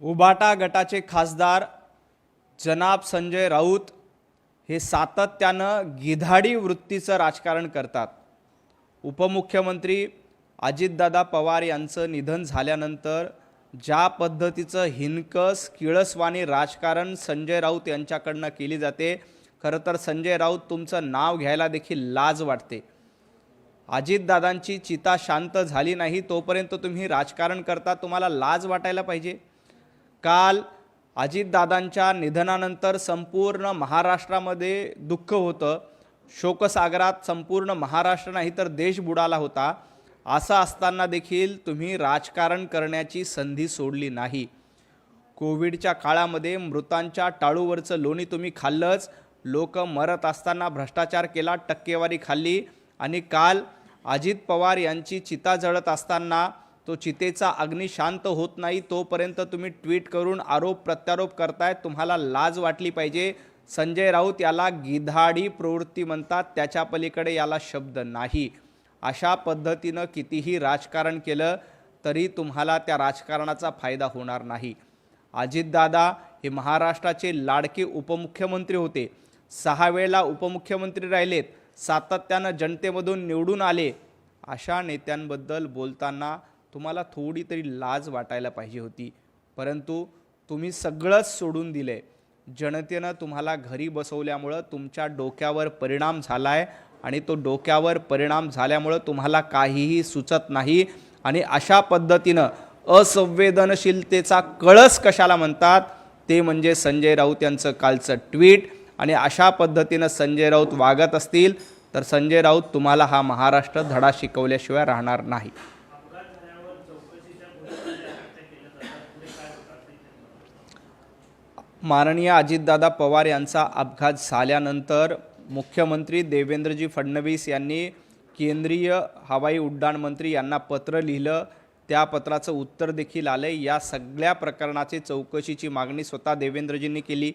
उभाटा गटाचे खासदार जनाब संजय राऊत हे सातत्यानं गिधाडी वृत्तीचं राजकारण करतात। उपमुख्यमंत्री अजितदादा पवार यांचं निधन झाल्यानंतर ज्या पद्धतीचं हिणकस किळसवाणी राजकारण संजय राऊत यांच्याकडनं केली जाते, खरं तर संजय राऊत तुमचं नाव घ्यायला देखील लाज वाटते। अजितदादांची चिता शांत झाली नाही तोपर्यंत तुम्ही राजकारण करता, तुम्हाला लाज वाटायला पाहिजे। काल अजितदादांच्या निधनानंतर संपूर्ण महाराष्ट्रामध्ये दुःख होतं, शोकसागरात संपूर्ण महाराष्ट्र नाही तर देश बुडाला होता। असं असताना देखील तुम्ही राजकारण करण्याची संधी सोडली नाही। कोविडच्या काळामध्ये मृतांच्या टाळूवरचं लोणी तुम्ही खाल्लंच, लोक मरत असताना भ्रष्टाचार केला, टक्केवारी खाल्ली आणि काल अजित पवार यांची चिता जळत असताना तो चितेचा अग्नी शांत होत नाही तोपर्यंत तुम्ही ट्विट करून आरोप प्रत्यारोप करताय। तुम्हाला लाज वाटली पाहिजे। संजय राऊत याला गिधाडी प्रवृत्ती म्हणतात, त्याच्या पलीकडे याला शब्द नाही। अशा पद्धतीनं कितीही राजकारण केलं तरी तुम्हाला त्या राजकारणाचा फायदा होणार नाही। अजितदादा हे महाराष्ट्राचे लाडके उपमुख्यमंत्री होते, 6 वेळेला उपमुख्यमंत्री राहिलेत, सातत्यानं जनतेमधून निवडून आले। अशा नेत्यांबद्दल बोलताना तुम्हाला थोडी तरी लाज वाटायला पाहिजे होती, परंतु तुम्ही सगळंच सोडून दिले। जनतेनं तुम्हाला घरी बसवल्यामुळं तुमच्या डोक्यावर परिणाम झालाय आणि तो डोक्यावर परिणाम झाल्यामुळं तुम्हाला काहीही सुचत नाही। आणि अशा पद्धतीनं असंवेदनशीलतेचा कळस कशाला म्हणतात ते म्हणजे संजय राऊत यांचं कालचं ट्विट। आणि अशा पद्धतीनं संजय राऊत वागत असतील तर संजय राऊत तुम्हाला हा महाराष्ट्र धडा शिकवल्याशिवाय राहणार नाही। माननीय अजितदादा पवार यांचा अपघात झाल्यानंतर मुख्यमंत्री देवेंद्रजी फडणवीस यांनी केंद्रीय हवाई उड्डाण मंत्री यांना पत्र लिहिलं, त्या पत्राचं उत्तर देखील आले। या सगळ्या प्रकरणाची चौकशीची मागणी स्वतः देवेंद्रजींनी केली।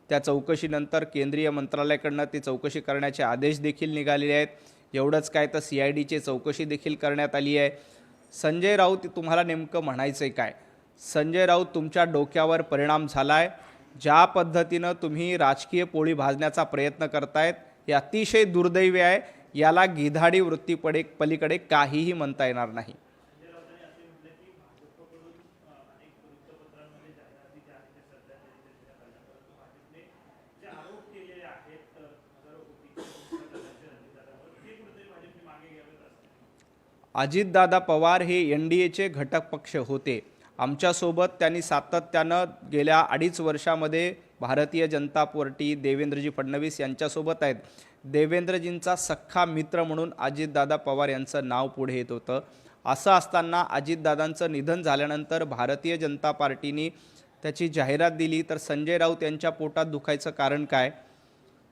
त्या चौकशीनंतर केंद्रीय मंत्रालयाकडनं ती चौकशी करण्याचे आदेश देखील निघालेले आहेत। एवढंच काय तर CIDची चौकशी देखील करण्यात आली आहे। संजय राऊत तुम्हाला नेमकं म्हणायचं काय? संजय राऊत तुमच्या डोक्यावर परिणाम झालाय। ज्या पद्धतीनं तुम्ही राजकीय पोळी भाजण्याचा प्रयत्न करतायत हे अतिशय दुर्दैवी आहे। याला गिधाडी वृत्ती पलीकडे काहीही म्हणता येणार नाही। अजितदादा पवार हे NDAचे घटक पक्ष होते। आमच्यासोबत त्यांनी सातत्यानं गेल्या 2.5 वर्षामध्ये भारतीय जनता पार्टी देवेंद्रजी फडणवीस यांच्यासोबत आहेत। देवेंद्रजींचा सख्खा मित्र म्हणून अजितदादा पवार यांचं नाव पुढे येत होतं। असं असताना अजितदादांचं निधन झाल्यानंतर भारतीय जनता पार्टीने त्याची जाहिरात दिली तर संजय राऊत यांच्या पोटात दुखायचं कारण काय?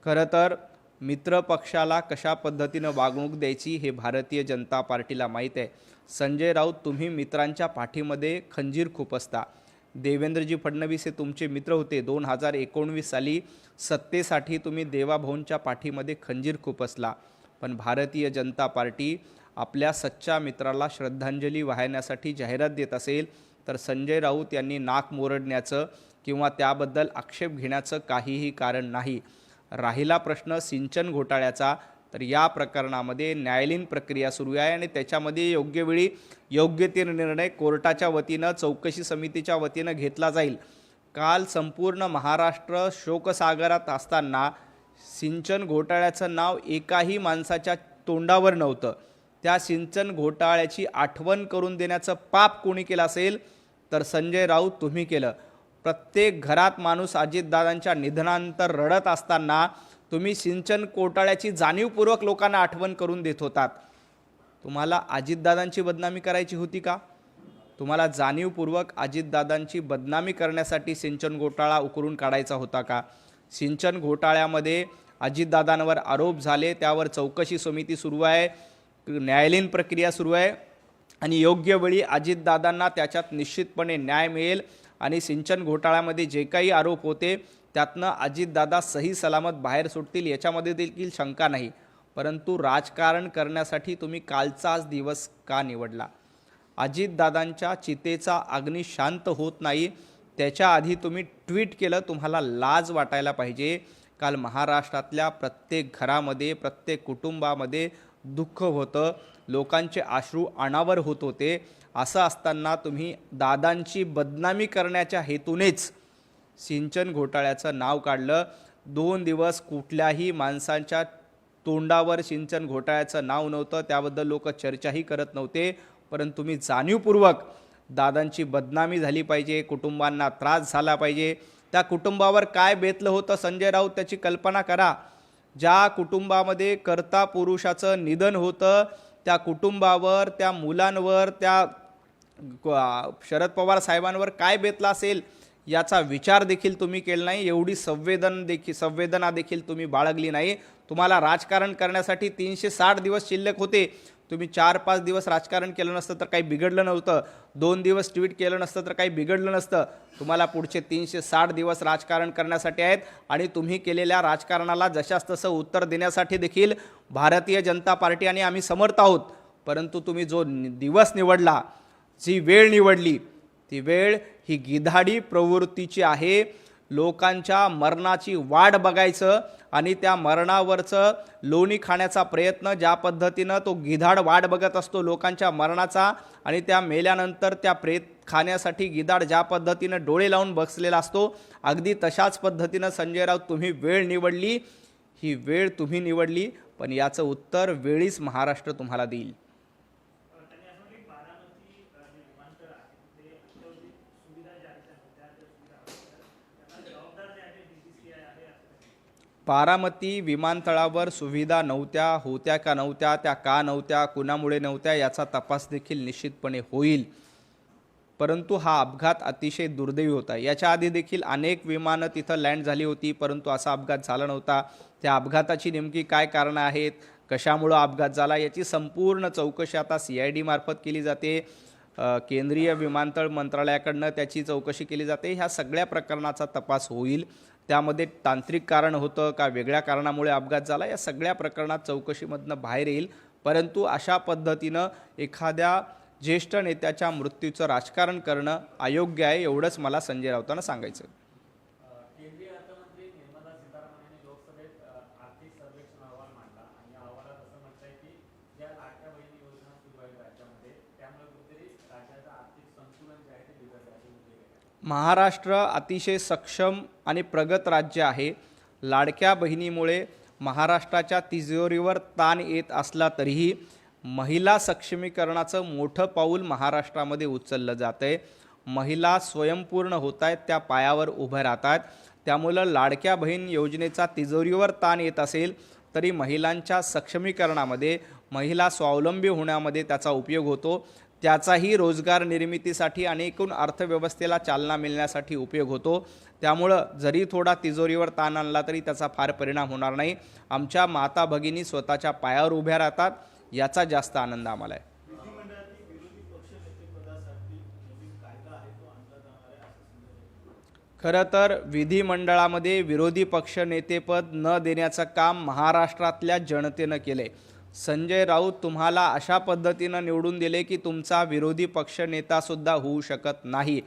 खरं तर मित्र पक्षाला कशा पद्धतीनं वागणूक द्यायची हे भारतीय जनता पार्टीला माहीत आहे। संजय राऊत तुम्ही मित्रांच्या पाठीमध्ये खंजीर खुपसता। देवेंद्रजी फडणवीस हे तुमचे मित्र होते। 2019 साली सत्तेसाठी तुम्ही देवाभाऊंच्या पाठीमध्ये खंजीर खुपसला, पण भारतीय जनता पार्टी आपल्या सच्च्या मित्राला श्रद्धांजली वाहण्यासाठी जाहिरात देत असेल तर संजय राऊत यांनी नाक मोरडण्याचं किंवा त्याबद्दल आक्षेप घेण्याचं काहीही कारण नाही। राहिला प्रश्न सिंचन घोटाळ्याचा, तर या प्रकरणामध्ये न्यायालयीन प्रक्रिया सुरू आहे आणि त्याच्यामध्ये योग्य वेळी योग्य ते निर्णय कोर्टाच्या वतीनं चौकशी समितीच्या वतीनं घेतला जाईल। काल संपूर्ण महाराष्ट्र शोकसागरात असताना सिंचन घोटाळ्याचं नाव एकाही माणसाच्या तोंडावर नव्हतं। त्या सिंचन घोटाळ्याची आठवण करून देण्याचं पाप कोणी केलं असेल तर संजय राऊत तुम्ही केलं। प्रत्येक घरात माणूस अजितदादांच्या निधनानंतर रडत असताना तुम्ही सिंचन घोटाळ्याची जाणीवपूर्वक लोकांना आठवण करून देत होतात। तुम्हाला अजितदादांची बदनामी करायची होती का? तुम्हाला जाणीवपूर्वक अजितदादांची बदनामी करण्यासाठी सिंचन घोटाळा उकरून काढायचा होता का? सिंचन घोटाळ्यामध्ये अजितदादांवर आरोप झाले, त्यावर चौकशी समिती सुरू आहे, न्यायालयीन प्रक्रिया सुरू आहे आणि योग्य वेळी अजितदादांना त्याच्यात निश्चितपणे न्याय मिळेल आणि सिंचन घोटाळ्यामध्ये जे काही आरोप होते त्यातनं अजितदादा सही सलामत बाहेर सुटतील याच्यामध्ये देखील शंका नाही। परंतु राजकारण करण्यासाठी तुम्ही कालचाच दिवस का निवडला? अजितदादांच्या चितेचा अग्नी शांत होत नाही त्याच्या आधी तुम्ही ट्विट केलं, तुम्हाला लाज वाटायला पाहिजे. काल महाराष्ट्रातल्या प्रत्येक घरामध्ये, प्रत्येक कुटुंबामध्ये दुःख होतं, लोकांचे अश्रू अनावर होत होते. असं असताना तुम्ही दादांची बदनामी करण्याच्या हेतूनेच सिंचन घोटाळ्याचं नाव काढलं. 2 दिवस कुठल्याही माणसांच्या तोंडावर सिंचन घोटाळ्याचं नाव नव्हतं, त्याबद्दल लोक चर्चाही करत नव्हते. परंतु तुम्ही जाणीवपूर्वक दादांची बदनामी झाली पाहिजे, कुटुंबांना त्रास झाला पाहिजे. त्या कुटुंबावर काय बेतलं होतं संजय राऊत त्याची कल्पना करा. ज्या कुटुंबामध्ये कर्ता पुरुषाचं निधन होतं, त्या कुटुंबावर, त्या मुलांवर, त्या शरद पवार साहेबांवर काय बेतला असेल याचा विचार देखील तुम्ही केला नाही. एवढी संवेदना देखील तुम्ही बाळगली नाही. तुम्हाला राजकारण करण्यासाठी 360 दिवस शिल्लक होते. तुम्ही 4-5 दिवस राजकारण केलं नसतं तर काही बिघडलं नव्हतं. 2 दिवस ट्विट केलं नसतं तर काही बिघडलं नसतं. तुम्हाला पुढचे 360 दिवस राजकारण करण्यासाठी आहेत आणि तुम्ही केलेल्या राजकारणाला जशास तसं उत्तर देण्यासाठी देखील भारतीय जनता पार्टी आणि आम्ही समर्थ आहोत. परंतु तुम्ही जो दिवस निवडला, जी वेळ निवडली, ती वेळ ही गिधाडी प्रवृत्तीची आहे. लोकांच्या मरणाची वाट बघायचं आणि त्या मरणावरचं लोणी खाण्याचा प्रयत्न, ज्या पद्धतीनं तो गिधाड वाट बघत असतो लोकांच्या मरणाचा, आणि त्या मेल्यानंतर त्या प्रेत खाण्यासाठी गिधाड ज्या पद्धतीनं डोळे लावून बसलेला असतो, अगदी तशाच पद्धतीनं संजय राऊत तुम्ही वेळ निवडली. ही वेळ तुम्ही निवडली, पण याचं उत्तर वेळीच महाराष्ट्र तुम्हाला देईल. बारामती विमानतळावर सुविधा नव्हत्या, होत्या का नव्हत्या, त्या का नव्हत्या, कुणामुळे नव्हत्या याचा तपास देखील निश्चितपणे होईल. परंतु हा अपघात अतिशय दुर्दैवी होता. याच्या आधी देखील अनेक विमानं तिथं लँड झाली होती, परंतु असा अपघात झाला नव्हता. त्या अपघाताची नेमकी काय कारणं आहेत, कशामुळं अपघात झाला, याची संपूर्ण चौकशी आता CID मार्फत केली जाते. केंद्रीय विमानतळ मंत्रालयाकडनं त्याची चौकशी केली जाते. ह्या सगळ्या प्रकरणाचा तपास होईल. त्यामध्ये तांत्रिक कारण होतं का वेगळ्या कारणामुळे अपघात झाला, या सगळ्या प्रकरणात चौकशीमधनं बाहेर येईल. परंतु अशा पद्धतीनं एखाद्या ज्येष्ठ नेत्याच्या मृत्यूचं राजकारण करणं अयोग्य आहे, एवढंच मला संजय राऊतांना सांगायचं. केंद्रीय अर्थमंत्री निर्मला सीतारामन यांनी लोकसभेत आर्थिक सर्वेक्षण अहवाल मांडला आणि अहवालात असं म्हटलंय की ज्या लाडक्या बहिणी योजना सुरू आहेत राज्यामध्ये, त्यामुळे कुठेतरी राज्याचं आर्थिक संतुलन जे आहे ते बिघडल्याचे. महाराष्ट्र अतिशय सक्षम आणि प्रगत राज्य आहे. लाडक्या बहिणीमुळे महाराष्ट्राच्या तिजोरीवर ताण येत असला तरीही महिला सक्षमीकरणाचं मोठं पाऊल महाराष्ट्रामध्ये उचललं जातं आहे. महिला स्वयंपूर्ण होत आहेत, त्या पायावर उभं राहत आहेत. त्यामुळं लाडक्या बहीण योजनेचा तिजोरीवर ताण येत असेल तरी महिलांच्या सक्षमीकरणामध्ये, महिला स्वावलंबी होण्यामध्ये त्याचा उपयोग होतो. त्याचाही रोजगार निर्मितीसाठी आणि एकूण अर्थव्यवस्थेला चालना मिळण्यासाठी उपयोग होतो. त्यामुळं जरी थोडा तिजोरीवर ताण आणला तरी त्याचा फार परिणाम होणार नाही. आमच्या माता भगिनी स्वतःच्या पायावर उभ्या राहतात, याचा जास्त आनंद आम्हाला आहे. खरं तर विधिमंडळामध्ये विरोधी पक्षनेतेपद न देण्याचं काम महाराष्ट्रातल्या जनतेनं केले. संजय राऊत तुम्हाला अशा पद्धतीनं निवडून दिले की तुमचा विरोधी पक्षनेतासुद्धा होऊ शकत नाही.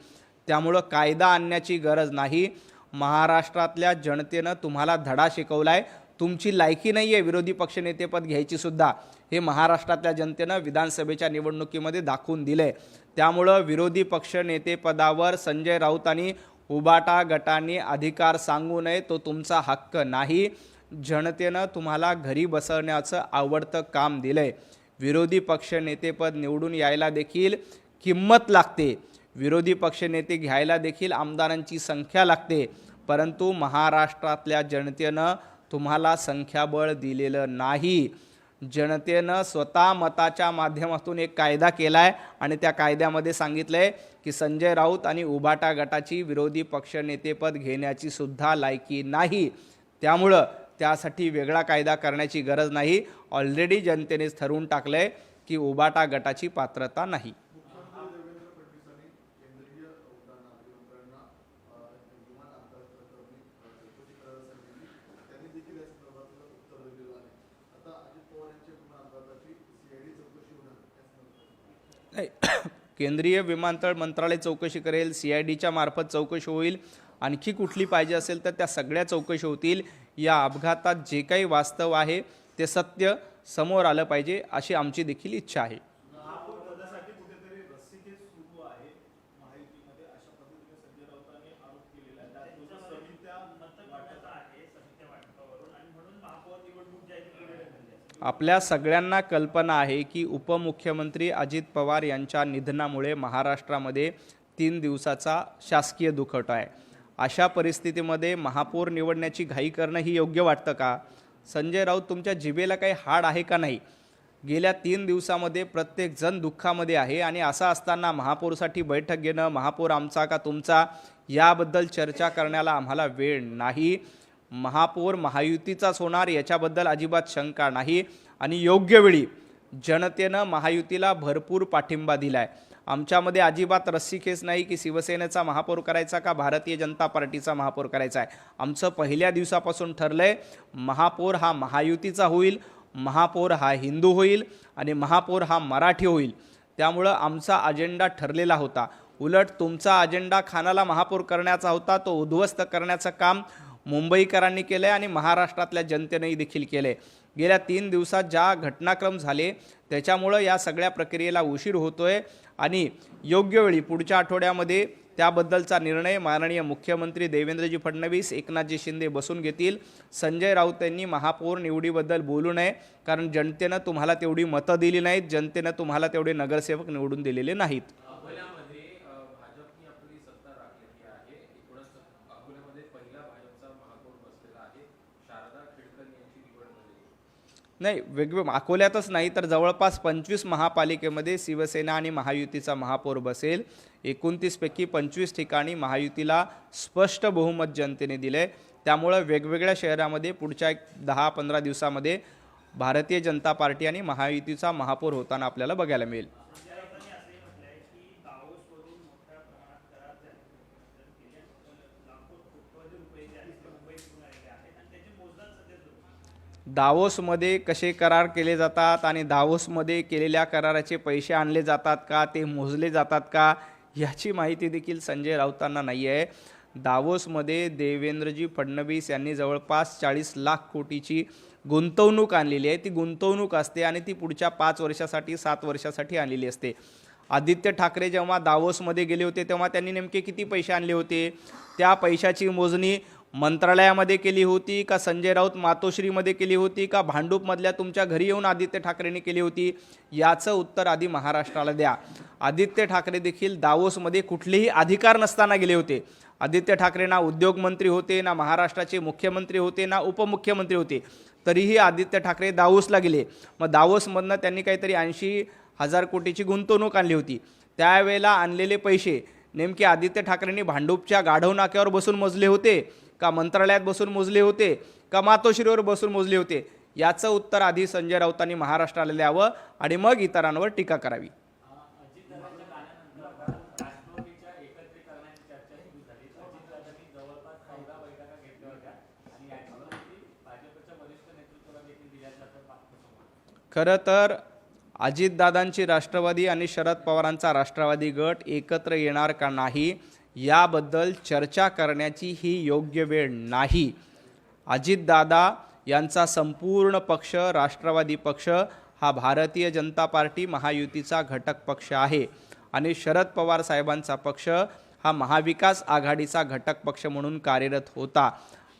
त्यामुळं कायदा आणण्याची गरज नाही. महाराष्ट्रातल्या जनतेनं तुम्हाला धडा शिकवला आहे. तुमची लायकी नाही आहे विरोधी पक्षनेतेपद घ्यायची सुद्धा, हे महाराष्ट्रातल्या जनतेनं विधानसभेच्या निवडणुकीमध्ये दाखवून दिले. त्यामुळं विरोधी पक्षनेतेपदावर संजय राऊतांनी उबाटा गटांनी अधिकार सांगू नये, तो तुमचा हक्क नाही. जनतेनं तुम्हाला घरी बसवण्याचं आवडतं काम दिलंय. विरोधी पक्षनेतेपद निवडून यायला देखील किंमत लागते, विरोधी पक्षनेते घ्यायला देखील आमदारांची संख्या लागते. परंतु महाराष्ट्रातल्या जनतेनं तुम्हाला संख्याबळ दिलेलं नाही. जनतेनं स्वतः मताच्या माध्यमातून एक कायदा केला आहे आणि त्या कायद्यामध्ये सांगितलं आहे की संजय राऊत आणि उबाटा गटाची विरोधी पक्षनेतेपद घेण्याची सुद्धा लायकी नाही. त्यामुळं त्यासाठी वेगळा कायदा करण्याची गरज नाही. ऑलरेडी जनतेनेच ठरवून टाकलं आहे की उबाटा गटाची पात्रता नाही. नाही, केंद्रीय विमानतळ मंत्रालय चौकशी करेल, CIDच्या मार्फत चौकशी होईल, आणखी कुठली पाहिजे असेल तर त्या सगळ्या चौकशी होतील. या अपघातात जे काही वास्तव आहे ते सत्य समोर आलं पाहिजे अशी आमची देखील इच्छा आहे. पदासाठी कुठेतरी रस्सीखेच सुरू आहे महायुतीमध्ये अशा पद्धतीने संजय राऊतांनी आरोप केलेला आहे. त्यात समित्या मतभेदाचा आहे समित्या वाटपावरून आणि म्हणून महापौर निवडणूक जी आहे ती पुढे ढकलली आहे. आपल्या सगळ्यांना कल्पना आहे की उपमुख्यमंत्री अजित पवार यांच्या निधनामुळे महाराष्ट्रामध्ये 3 दिवसाचा शासकीय दुखवटा आहे. अशा परिस्थितीमध्ये महापौर निवडण्याची घाई करणं ही योग्य वाटतं का? संजय राऊत, तुमच्या जिभेला काही हाड आहे का नाही? गेल्या 3 दिवसामध्ये प्रत्येकजण दुःखामध्ये आहे आणि असं असताना महापौरसाठी बैठक घेणं, महापौर आमचा का तुमचा, याबद्दल चर्चा करण्याला आम्हाला वेळ नाही. महापौर महायुतीचाच होणार याच्याबद्दल अजिबात शंका नाही आणि योग्य वेळी जनतेनं महायुतीला भरपूर पाठिंबा दिला आहे. आमच्यामध्ये अजिबात रस्सीखेच नाही की शिवसेनेचा महापौर करायचा का भारतीय जनता पार्टीचा महापौर करायचा आहे. आमचं पहिल्या दिवसापासून ठरलंय महापौर हा महायुतीचा होईल, महापौर हा हिंदू होईल आणि महापौर हा मराठी होईल. त्यामुळं आमचा अजेंडा ठरलेला होता. उलट तुमचा अजेंडा खानाला महापौर करण्याचा होता, तो उद्ध्वस्त करण्याचं काम मुंबईकरांनी केलं आहे आणि महाराष्ट्रातल्या जनतेनेही देखील केलं आहे. गेल्या 3 दिवसात ज्या घटनाक्रम झाले त्याच्यामुळं या सगळ्या प्रक्रियेला उशीर होतोय आणि योग्य वेळी पुढच्या आठवड्यामध्ये त्याबद्दलचा निर्णय माननीय मुख्यमंत्री देवेंद्रजी फडणवीस, एकनाथजी शिंदे बसून घेतील. संजय राऊत यांनी महापौर निवडीबद्दल बोलू नये, कारण जनतेनं तुम्हाला तेवढी मतं दिली नाहीत, जनतेनं तुम्हाला तेवढे नगरसेवक निवडून दिलेले नाहीत. अकोल्यामध्ये भाजपनी आपली सत्ता राखलेली आहे. एकूणच अकोल्यामध्ये पहिला भाजपचा महापौर बसलेला आहे. शारदा खेडकर यांची निवड झालेली आहे. नाही, वेगवेगळं अकोल्यातच नाही तर जवळपास 25 महापालिकेमध्ये शिवसेना आणि महायुतीचा महापौर बसेल. 29 पैकी 25 ठिकाणी महायुतीला स्पष्ट बहुमत जनतेने दिले. त्यामुळं वेगवेगळ्या शहरामध्ये पुढच्या 10-15 दिवसामध्ये भारतीय जनता पार्टी आणि महायुतीचा महापौर होताना आपल्याला बघायला मिळेल. संजय राऊतांनी असंही म्हटलंय की दावोसवरून मोठ्या प्रमाणात करार केले, लाखो कोटी रुपये जे आहेत ते मुंबईतून आलेले आहेत आणि त्याची मोजदाद सध्या सुरू आहे. दावोसमध्ये कसे करार केले जातात आणि दावोसमध्ये केलेल्या कराराचे पैसे आणले जातात का, ते मोजले जातात का, याची माहिती देखील संजय राऊतांना नाही आहे. दावोसमध्ये देवेंद्रजी फडणवीस यांनी जवळपास 40 लाख कोटीची गुंतवणूक आणलेली आहे. ती गुंतवणूक असते आणि ती पुढच्या 5 वर्षासाठी 7 वर्षासाठी आणलेली असते. आदित्य ठाकरे जेव्हा दावोसमध्ये गेले होते तेव्हा त्यांनी नेमके किती पैसे आणले होते? त्या पैशाची मोजणी मंत्रालयामध्ये केली होती का संजय राऊत मातोश्रीमध्ये केली होती का भांडूपमधल्या तुमच्या घरी येऊन आदित्य ठाकरेंनी केली होती? याचं उत्तर आधी महाराष्ट्राला द्या. आदित्य ठाकरे देखील दावोसमध्ये कुठलेही अधिकार नसताना गेले होते. आदित्य ठाकरे ना उद्योगमंत्री होते, ना महाराष्ट्राचे मुख्यमंत्री होते, ना उपमुख्यमंत्री होते, तरीही आदित्य ठाकरे दावोसला गेले. मग दावोसमधनं त्यांनी काहीतरी 80,000 कोटीची गुंतवणूक आणली होती. त्यावेळेला आणलेले पैसे नेमके आदित्य ठाकरेंनी भांडूपच्या गाढव नाक्यावर बसून मोजले होते का मंत्रालयात बसून मोजले होते का मातोश्रीवर बसून मोजले होते? याचं उत्तर आधी संजय राऊतांनी महाराष्ट्राला द्यावं आणि मग इतरांवर टीका करावी. अजितदादांच्या गाण्यानंतर राष्ट्रवादीच्या एकत्रीकरणाची चर्चा सुरू झाली. अजितदादांनी जवळपास 14 बैठका घेतल्या होत्या आणि याची माहिती भाजपच्या वरिष्ठ नेतृत्वाला देखील दिल्याचं आता पाहतो. खरं तर अजितदादांची राष्ट्रवादी आणि शरद पवारांचा राष्ट्रवादी गट एकत्र येणार का नाही याबद्दल चर्चा करण्याची ही योग्य वेळ नाही. अजितदादा यांचा संपूर्ण पक्ष राष्ट्रवादी पक्ष हा भारतीय जनता पार्टी महायुतीचा घटक पक्ष आहे आणि शरद पवार साहेबांचा पक्ष हा महाविकास आघाडीचा घटक पक्ष म्हणून कार्यरत होता.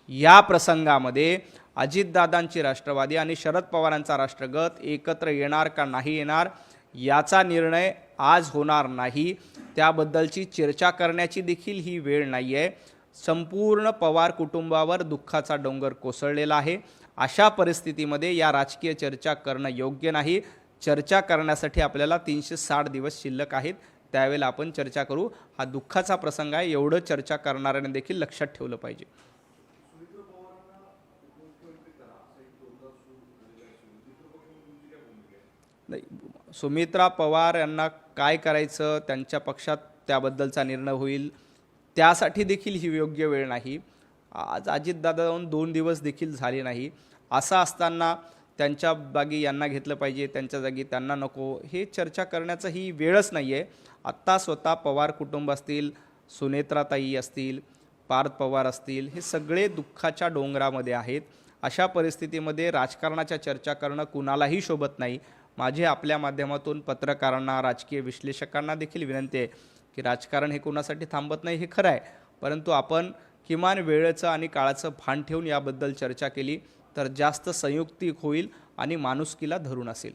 या प्रसंगामध्ये अजितदादांची राष्ट्रवादी आणि शरद पवारांचा राष्ट्रगट एकत्र येणार का नाही येणार याचा निर्णय आज होणार नाही. त्याबद्दलची चर्चा करण्याची देखील ही वेळ नाही आहे. संपूर्ण पवार कुटुंबावर दुःखाचा डोंगर कोसळलेला आहे. अशा परिस्थितीमध्ये या राजकीय चर्चा करणं योग्य नाही. चर्चा करण्यासाठी आपल्याला 360 दिवस शिल्लक आहेत. त्यावेळेला आपण चर्चा करू. हा दुःखाचा प्रसंग आहे, एवढं चर्चा करणाऱ्याने देखील लक्षात ठेवलं पाहिजे. नाही, सुमित्रा पवार यांना काय करायचं त्यांच्या पक्षात त्याबद्दलचा निर्णय होईल. त्यासाठी देखील ही योग्य वेळ नाही. आज अजितदादा जाऊन 2 दिवस देखील झाले नाही. असं असताना त्यांच्या जागी यांना घेतलं पाहिजे, त्यांच्या जागी त्यांना नको, हे चर्चा करण्याचं ही वेळच नाही आहे. आत्ता स्वतः पवार कुटुंब असतील, सुनेत्राताई असतील, पार्थ पवार असतील, हे सगळे दुःखाच्या डोंगरामध्ये आहेत. अशा परिस्थितीमध्ये राजकारणाच्या चर्चा करणं कुणालाही शोभत नाही. माझी आपल्या माध्यमातून पत्रकारांना, राजकीय विश्लेषकांना देखील विनंती आहे की राजकारण हे कोणासाठी थांबत नाही, हे खरं आहे, परंतु आपण किमान वेळेचं आणि काळाचं भान ठेवून याबद्दल चर्चा केली तर जास्त संयुक्तिक होईल आणि माणुसकीला धरून असेल.